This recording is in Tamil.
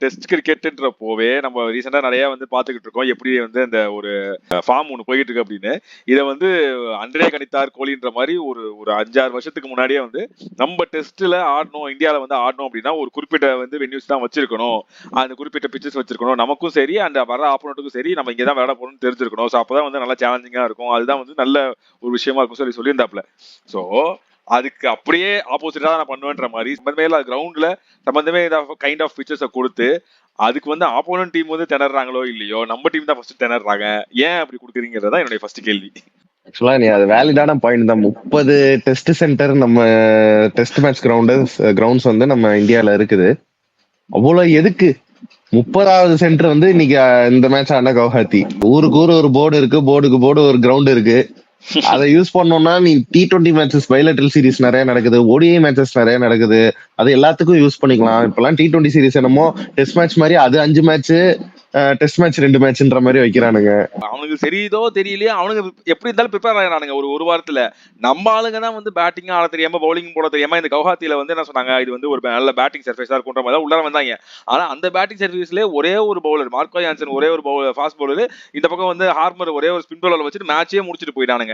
டெஸ்ட் கிரிக்கெட்ன்றப்போவே நம்ம ரீசெண்டா நிறைய வந்து பாத்துக்கிட்டு இருக்கோம் எப்படி வந்து அந்த ஒரு ஃபார்ம் ஒன்று போயிட்டு இருக்கு அப்படின்னு. இதை வந்து அன்றே கணித்தார் கோலின்ற மாதிரி ஒரு ஒரு 5-6 வருஷத்துக்கு முன்னாடியே வந்து நம்ம டெஸ்ட்ல ஆடணும், இந்தியாவில வந்து ஆடணும் அப்படின்னா ஒரு குறிப்பிட்ட வந்து வென்யூஸ் தான் வச்சிருக்கணும், அந்த குறிப்பிட்ட பிச்சஸ் வச்சிருக்கணும், நமக்கும் சரி அந்த வர ஆப்போனட்டுக்கும் சரி நம்ம இங்கே தான் விளையாட போகணும்னு தெரிஞ்சிருக்கணும். ஸோ அப்பதான் வந்து நல்லா சேலஞ்சிங்கா இருக்கும், அதுதான் வந்து நல்ல ஒரு விஷயமா இருக்கும் சொல்லியிருந்தாப்ல. ஸோ அதுக்கு அப்படியே ஆப்போசிட்டா நான் பண்ணுவேன்ற மாதிரி சம்பந்தமே இல்லாத கிரவுண்ட்ல சம்பந்தமே கைண்ட் ஆஃப் பிச்சர்ஸை கொடுத்து அதுக்கு வந்து ஆப்போனன்ட் டீம் வந்து திணறாங்களோ இல்லையோ நம்ம டீம் தான் ஃபர்ஸ்ட் திணறாங்க, ஏன் அப்படி கொடுக்குறீங்கிறதா என்னுடைய ஃபர்ஸ்ட் கேள்வி. ஆக்சுவலா நீ அது வேலிடான பாயிண்ட் தான். 30 டெஸ்ட் சென்டர் நம்ம டெஸ்ட் மேட்ச் கிரவுண்ட்ஸ் வந்து நம்ம இந்தியால இருக்குது. அவ்வளவு எதுக்கு 30வது சென்டர் வந்து இன்னைக்கு இந்த மேட்ச் ஆனா கவுஹாத்தி ஊருக்கு ஒரு போர்டு இருக்கு, போர்டுக்கு போர்டு ஒரு கிரவுண்ட் இருக்கு. அதை யூஸ் பண்ணோம்னா நீ T20 மேட்சஸ் பைலேட்டரல் சீரிஸ் நிறைய நடக்குது, ODI மேட்சஸ் நிறைய நடக்குது, அது எல்லாத்துக்கும் யூஸ் பண்ணிக்கலாம். இப்பெல்லாம் T20 சீரிஸ் என்னமோ டெஸ்ட் மேட்ச் மாதிரி அது 5 மேட்ச், டெஸ்ட் மேட்ச் 2 மேட்ச்ன்ற மாதிரி வைக்கிறானுங்க. அவனுக்கு தெரியுதோ தெரியலையோ அவனுக்கு எப்படி இருந்தாலும் ப்ரிப்பேர் ஆகிறானுங்க ஒரு வாரத்துல. நம்ம ஆளுங்க தான் வந்து பேட்டிங் ஆட தெரியாம பவுலிங் போட தெரியாம இந்த கவுஹாத்தியில வந்து என்ன சொன்னாங்க, இது வந்து ஒரு நல்ல பேட்டிங் சர்ஃபேஸா இருக்குன்ற மாதிரி உள்ளார வந்தாங்க. ஆனா அந்த பேட்டிங் சர்ஃபேஸ்ல ஒரே ஒரு பவுலர் மார்க்கோ யான்சன், ஒரே ஒரு ஃபாஸ்ட் பவுலர், இந்த பக்கம் வந்து ஹார்மர் ஒரே ஒரு ஸ்பின் பவுலர் வச்சுட்டு மேட்சே முடிச்சுட்டு போயிட்டானுங்க.